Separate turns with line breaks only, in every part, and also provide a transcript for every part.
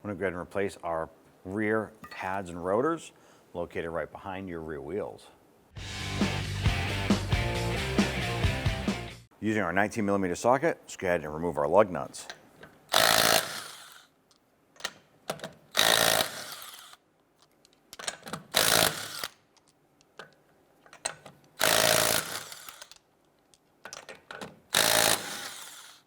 going to go ahead and replace our rear pads and rotors located right behind your rear wheels. Using our 19mm socket, let's go ahead and remove our lug nuts.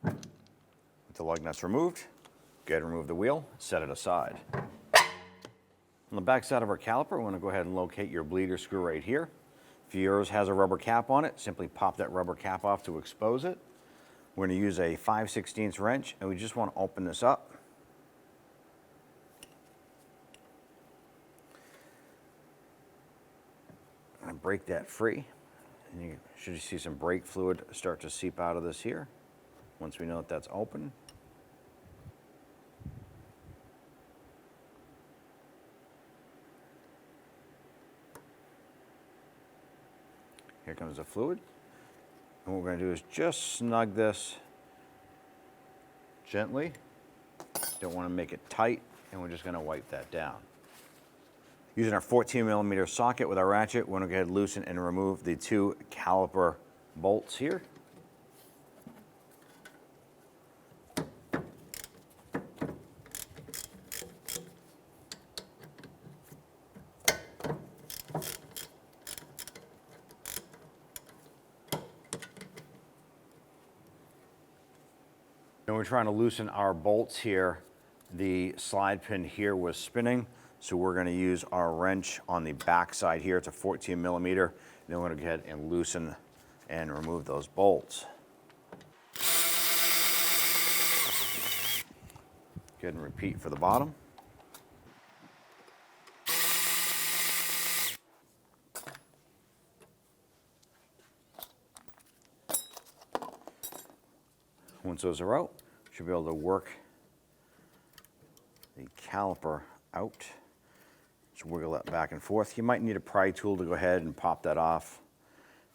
With the lug nuts removed, go ahead and remove the wheel, set it aside. On the back side of our caliper, we're going to go ahead and locate your bleeder screw right here. If yours has a rubber cap on it, simply pop that rubber cap off to expose it. We're going to use a 5/16 wrench, and we just want to open this up. And break that free. And you should see some brake fluid start to seep out of this here. Once we know that that's open. Here comes the fluid. And what we're going to do is just snug this gently. Don't want to make it tight, and we're just going to wipe that down. Using our 14mm socket with our ratchet, we're going to go ahead and loosen and remove the 2 caliper bolts here. When we're trying to loosen our bolts here, the slide pin here was spinning, so we're going to use our wrench on the back side here. It's a 14mm, and then we're going to go ahead and loosen and remove those bolts. Go ahead and repeat for the bottom. Once those are out, you should be able to work the caliper out. Just wiggle that back and forth. You might need a pry tool to go ahead and pop that off.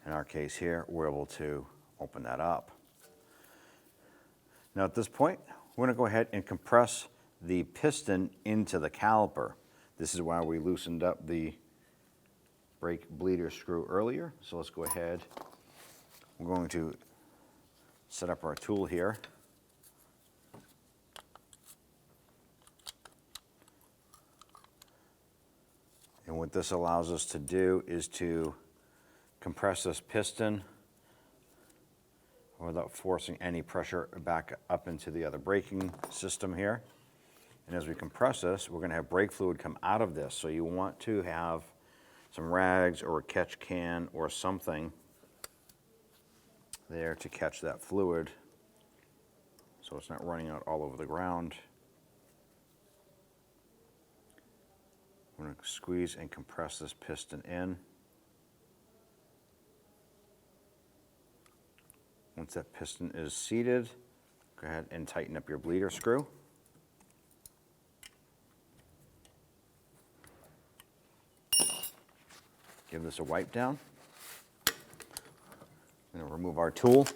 In our case here, we're able to open that up. Now at this point, we're going to go ahead and compress the piston into the caliper. This is why we loosened up the brake bleeder screw earlier. So let's go ahead. We're going to set up our tool here. And what this allows us to do is to compress this piston without forcing any pressure back up into the other braking system here. And as we compress this, we're going to have brake fluid come out of this. So you want to have some rags or a catch can or something there to catch that fluid so it's not running out all over the ground. We're going to squeeze and compress this piston in. Once that piston is seated, go ahead and tighten up your bleeder screw. Give this a wipe down. I'm going to remove our tool.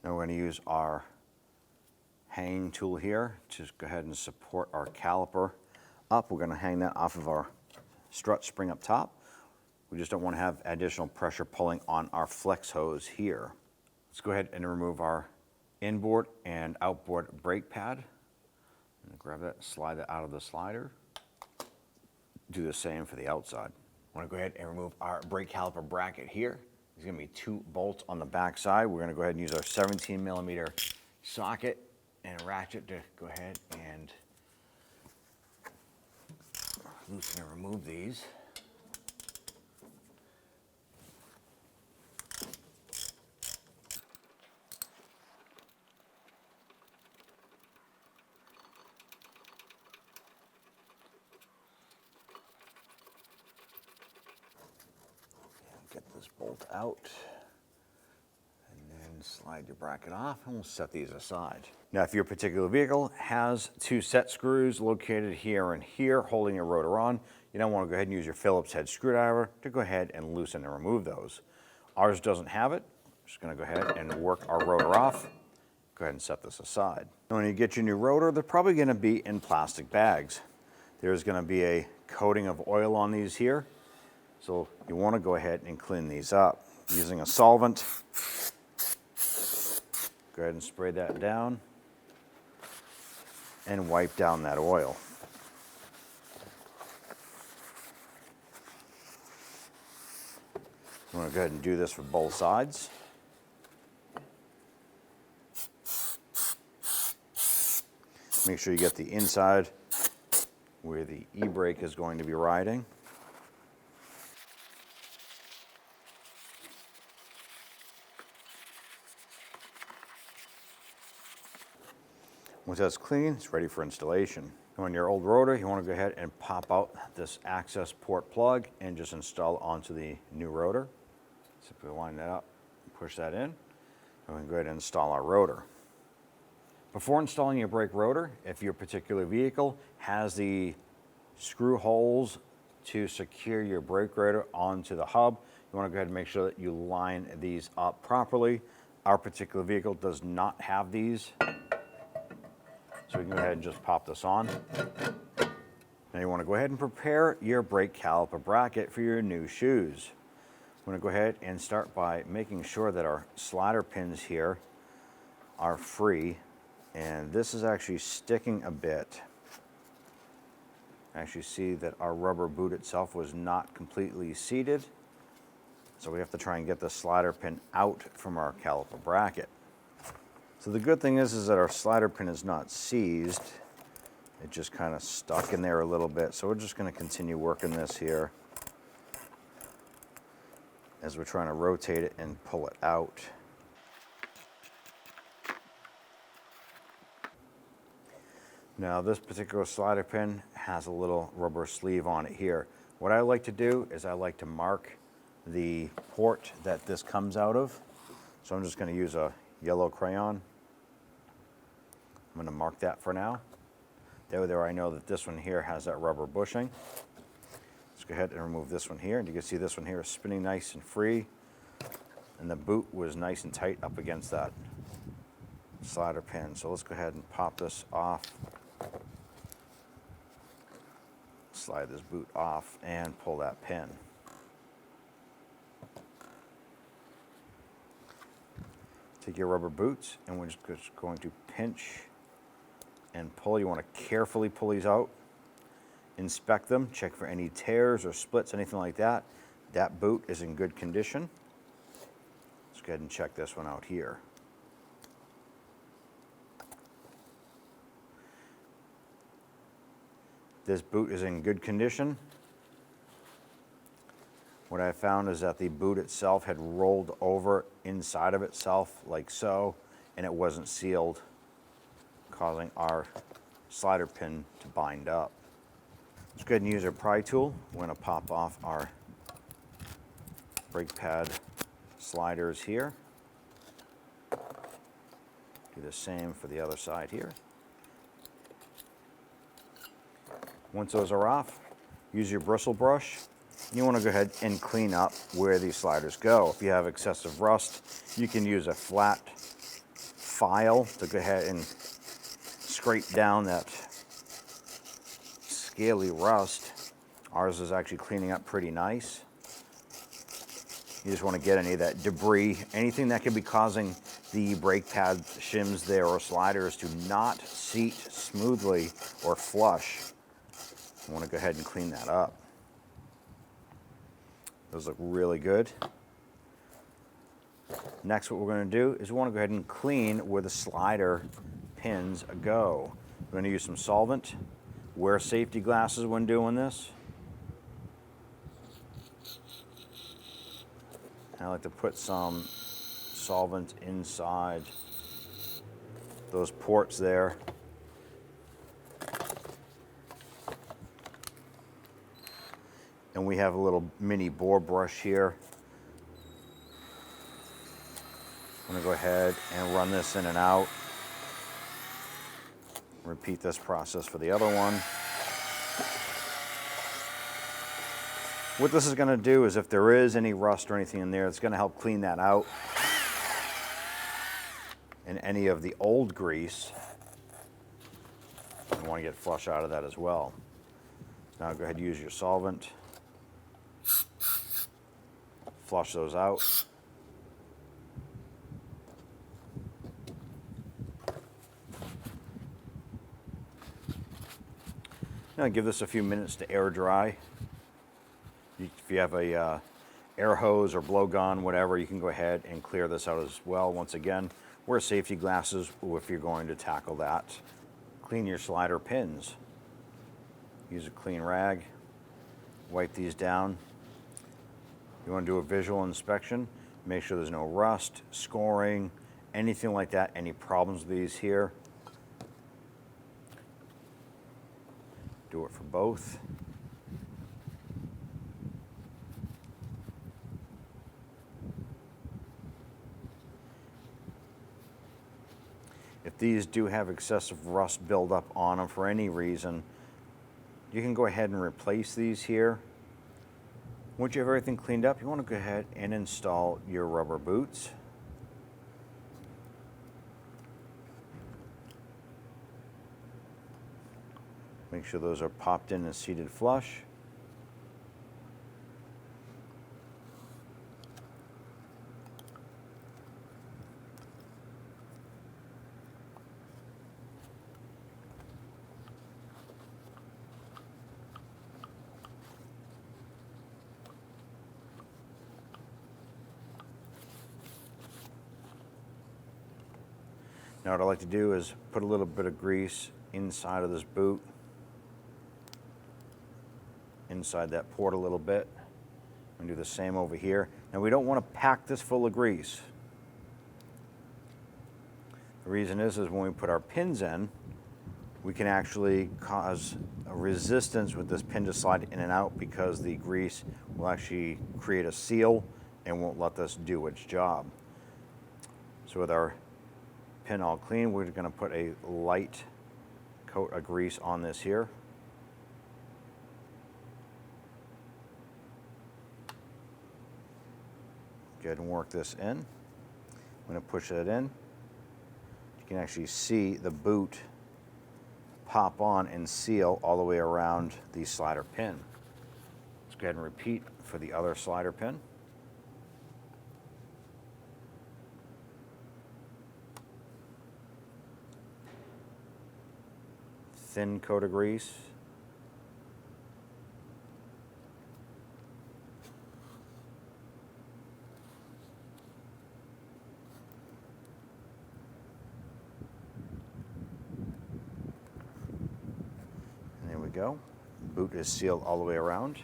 Now we're going to use our hanging tool here to go ahead and support our caliper up. We're going to hang that off of our strut spring up top. We just don't want to have additional pressure pulling on our flex hose here. Let's go ahead and remove our inboard and outboard brake pad. Grab that, slide that out of the slider. Do the same for the outside. I want to go ahead and remove our brake caliper bracket here. There's going to be 2 bolts on the back side. We're going to go ahead and use our 17mm socket and a ratchet to go ahead and loosen and remove these. Get this bolt out, and then slide your bracket off, and we'll set these aside. Now, if your particular vehicle has 2 set screws located here and here holding your rotor on, you don't want to go ahead and use your Phillips head screwdriver to go ahead and loosen and remove those. Ours doesn't have it. We're just going to go ahead and work our rotor off. go ahead and set this aside. When you get your new rotor, they're probably going to be in plastic bags. There's going to be a coating of oil on these here, so you want to go ahead and clean these up using a solvent. Go ahead and spray that down and wipe down that oil. I'm going to go ahead and do this for both sides. Make sure you get the inside where the e-brake is going to be riding. Once that's clean, it's ready for installation. On your old rotor, you want to go ahead and pop out this access port plug and just install it onto the new rotor. Simply line that up, push that in, and we can go ahead and install our rotor. Before installing your brake rotor, if your particular vehicle has the screw holes to secure your brake rotor onto the hub, you want to go ahead and make sure that you line these up properly. Our particular vehicle does not have these, so we can go ahead and just pop this on. Now you want to go ahead and prepare your brake caliper bracket for your new shoes. I'm going to go ahead and start by making sure that our slider pins here are free, and this is actually sticking a bit. Actually see that our rubber boot itself was not completely seated, so we have to try and get the slider pin out from our caliper bracket. So the good thing is that our slider pin is not seized. It just kind of stuck in there a little bit, so we're just going to continue working this here as we're trying to rotate it and pull it out. Now this particular slider pin has a little rubber sleeve on it here. What I like to do is I like to mark the port that this comes out of. So I'm just going to use a yellow crayon. I'm going to mark that for now. There I know that this one here has that rubber bushing. Let's go ahead and remove this one here, and you can see this one here is spinning nice and free, and the boot was nice and tight up against that slider pin. So let's go ahead and pop this off, slide this boot off, and pull that pin. Take your rubber boots, and we're just going to pinch and pull. You want to carefully pull these out. Inspect them, check for any tears or splits, anything like that. That boot is in good condition. Let's go ahead and check this one out here. This boot is in good condition. What I found is that the boot itself had rolled over inside of itself like so, and it wasn't sealed, causing our slider pin to bind up. Let's go ahead and use our pry tool. We're going to pop off our brake pad sliders here. Do the same for the other side here. Once those are off, use your bristle brush. You want to go ahead and clean up where these sliders go. If you have excessive rust, you can use a flat file to go ahead and scrape down that scaly rust. Ours is actually cleaning up pretty nice. You just want to get any of that debris, anything that could be causing the brake pad shims there or sliders to not seat smoothly or flush. You want to go ahead and clean that up. Those look really good. Next, what we're going to do is we want to go ahead and clean where the slider pins go. We're going to use some solvent. Wear safety glasses when doing this. I like to put some solvent inside those ports there. And we have a little mini bore brush here. I'm going to go ahead and run this in and out. Repeat this process for the other one. What this is going to do is if there is any rust or anything in there, it's going to help clean that out and any of the old grease. You want to get flush out of that as well. Now go ahead and use your solvent. Flush those out. Now give this a few minutes to air dry. If you have a air hose or blowgun, whatever, you can go ahead and clear this out as well. Once again, wear safety glasses if you're going to tackle that. Clean your slider pins. Use a clean rag. Wipe these down. You want to do a visual inspection. Make sure there's no rust, scoring, anything like that. Any problems with these here. Do it for both. If these do have excessive rust buildup on them for any reason, you can go ahead and replace these here. Once you have everything cleaned up, you want to go ahead and install your rubber boots. Make sure those are popped in and seated flush. Now what I like to do is put a little bit of grease inside of this boot, inside that port a little bit, and do the same over here. Now we don't want to pack this full of grease. The reason is when we put our pins in, we can actually cause a resistance with this pin to slide in and out because the grease will actually create a seal and won't let this do its job. So with our pin all clean, we're going to put a light coat of grease on this here. Go ahead and work this in. I'm going to push it in. You can actually see the boot pop on and seal all the way around the slider pin. Let's go ahead and repeat for the other slider pin. Thin coat of grease. And there we go. Boot is sealed all the way around.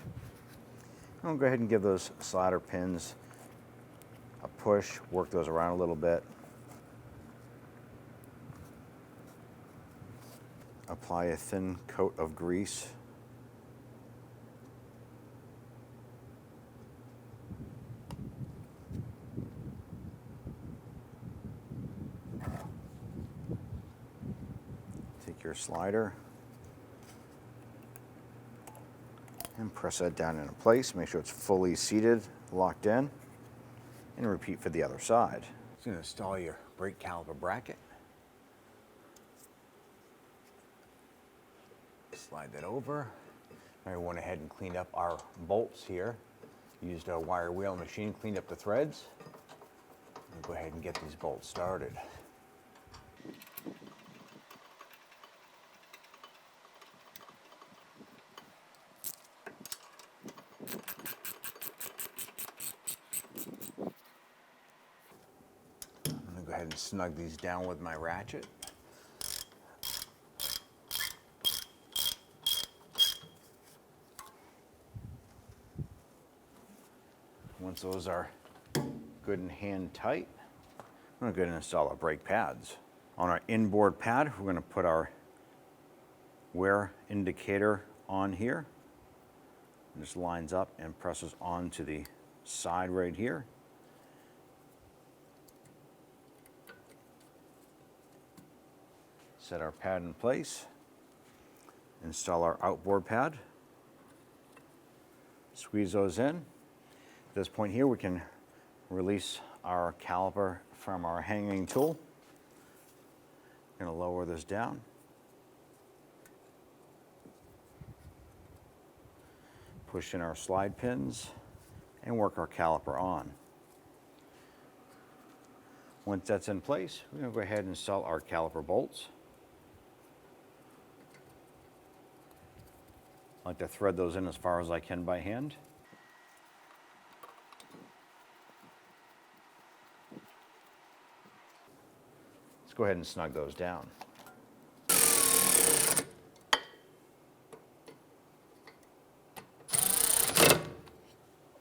I'm going to go ahead and give those slider pins a push, work those around a little bit. Apply a thin coat of grease. Take your slider and press that down into place. Make sure it's fully seated, locked in, and repeat for the other side. Just going to install your brake caliper bracket. Slide that over. I went ahead and cleaned up our bolts here. Used a wire wheel machine, cleaned up the threads. We'll go ahead and get these bolts started. I'm going to go ahead and snug these down with my ratchet. Once those are good and hand tight, I'm going to go ahead and install our brake pads. On our inboard pad, we're going to put our wear indicator on here. It just lines up and presses onto the side right here. Set our pad in place. Install our outboard pad. Squeeze those in. At this point here, we can release our caliper from our hanging tool. Going to lower this down. Push in our slide pins and work our caliper on. Once that's in place, we're going to go ahead and install our caliper bolts. I like to thread those in as far as I can by hand. Let's go ahead and snug those down.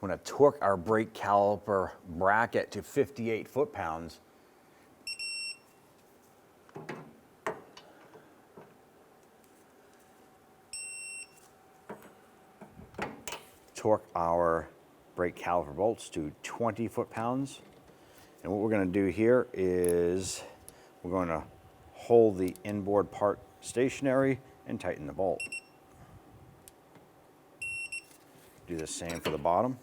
I'm going to torque our brake caliper bracket to 58 foot-pounds. Torque our brake caliper bolts to 20 foot-pounds. And what we're going to do here is we're going to hold the inboard part stationary and tighten the bolt. Do the same for the bottom.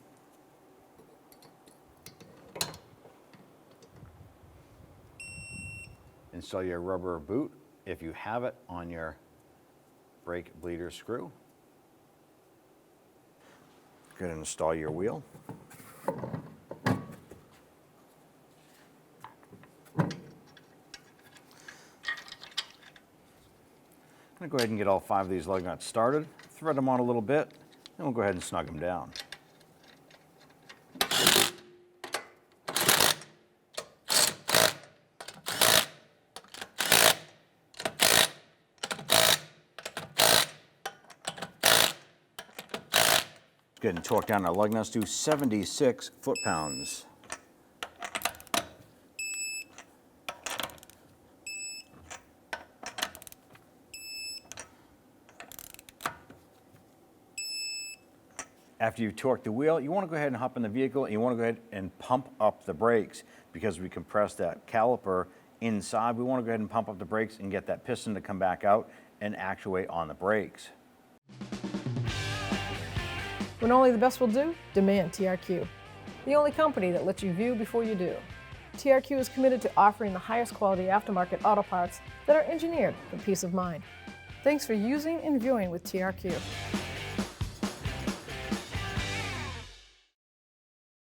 Install your rubber boot, if you have it, on your brake bleeder screw. Go ahead and install your wheel. I'm going to go ahead and get all 5 of these lug nuts started, thread them on a little bit, and we'll go ahead and snug them down. Go ahead and torque down our lug nuts to 76 foot-pounds. After you've torqued the wheel, you want to go ahead and hop in the vehicle and you want to go ahead and pump up the brakes because we compressed that caliper inside. We want to go ahead and pump up the brakes and get that piston to come back out and actuate on the brakes.
When only the best will do, demand TRQ. The only company that lets you view before you do. TRQ is committed to offering the highest quality aftermarket auto parts that are engineered for peace of mind. Thanks for using and viewing with TRQ.